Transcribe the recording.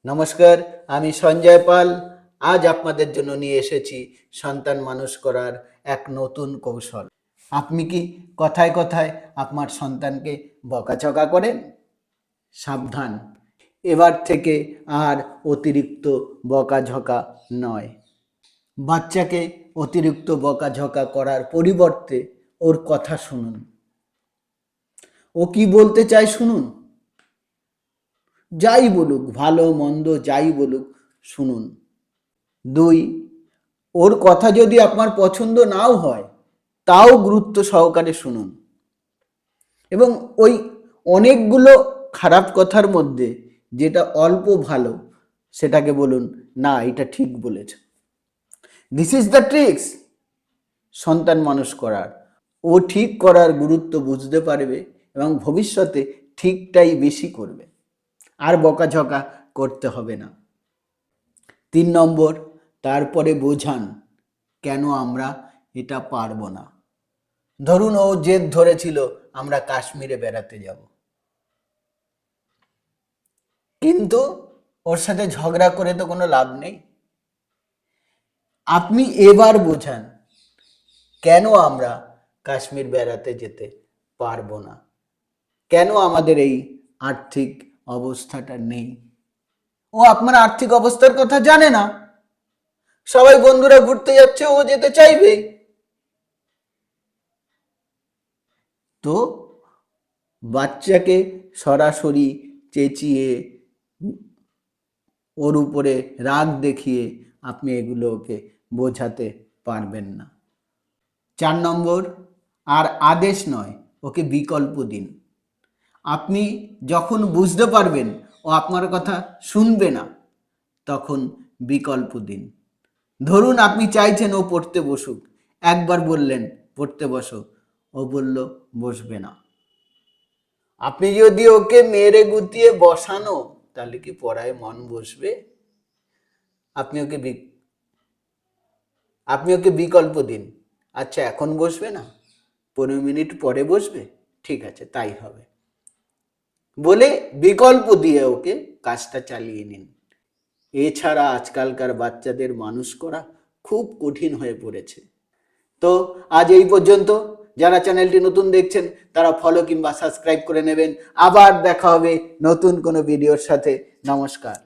নমস্কার, আমি সঞ্জয় পাল। আজ আপনাদের জন্য নিয়ে এসেছি সন্তান মানুষ করার এক নতুন কৌশল। আপনি কি কথায় কথায় আপনার সন্তানকে বকাঝকা করেন? সাবধান, এবার থেকে আর অতিরিক্ত বকাঝকা নয়। বাচ্চাকে অতিরিক্ত বকাঝকা করার পরিবর্তে ওর কথা শুনুন। ও কি বলতে চায় শুনুন। যাই বলুক, ভালো মন্দ যাই বলুক, শুনুন। 2, ওর কথা যদি আপনার পছন্দ নাও হয় তাও গুরুত্ব সহকারে শুনুন এবং ওই অনেকগুলো খারাপ কথার মধ্যে যেটা অল্প ভালো সেটাকে বলুন, না এটা ঠিক বলেছ। দিস ইজ দ্য ট্রিক্স সন্তান মানুষ করার। ও ঠিক করার গুরুত্ব বুঝতে পারবে এবং ভবিষ্যতে ঠিকটাই বেশি করবে, আর বকাঝকা করতে হবে না। 3 নম্বর, তারপরে বোঝান কেন আমরা এটা পারবো না। ধরুন ও জেদ ধরেছিল আমরা কাশ্মীরে বেড়াতে যাব, কিন্তু ওর সাথে ঝগড়া করে তো কোনো লাভ নেই। আপনি এবার বোঝান কেন আমরা কাশ্মীর বেড়াতে যেতে পারবো না, কেন আমাদের এই আর্থিক অবস্থাটা নেই। ও আপনার আর্থিক অবস্থার কথা জানে না। সবাই বন্ধুরা ঘুরতে যাচ্ছে, ও যেতে চাইবে। তো বাচ্চাকে সরাসরি চেঁচিয়ে ওর উপরে রাগ দেখিয়ে আপনি এগুলোকে বোঝাতে পারবেন না। 4 নম্বর, আর আদেশ নয়, ওকে বিকল্প দিন। আপনি যখন বুঝতে পারবেন ও আপনার কথা শুনবে না, তখন বিকল্প দিন। ধরুন আপনি চাইছেন ও পড়তে বসুক, একবার বললেন পড়তে বসো, ও বলল বসবে না। আপনি যদি ওকে মেরে গুতিয়ে বসানো, তাহলে কি পড়ায় মন বসবে? আপনি ওকে বিকল্প দিন। আচ্ছা এখন বসবে না, 15 মিনিট পরে বসবে, ঠিক আছে তাই হবে, বলে বিকল্প দিয়ে ওকে কাজটা চালিয়ে নিন। এছাড়া আজকালকার বাচ্চাদের মানুষ করা খুব কঠিন হয়ে পড়েছে। তো আজ এই পর্যন্ত। যারা চ্যানেলটি নতুন দেখছেন তারা ফলো কিংবা সাবস্ক্রাইব করে নেবেন। আবার দেখা হবে নতুন কোনো ভিডিওর সাথে। নমস্কার।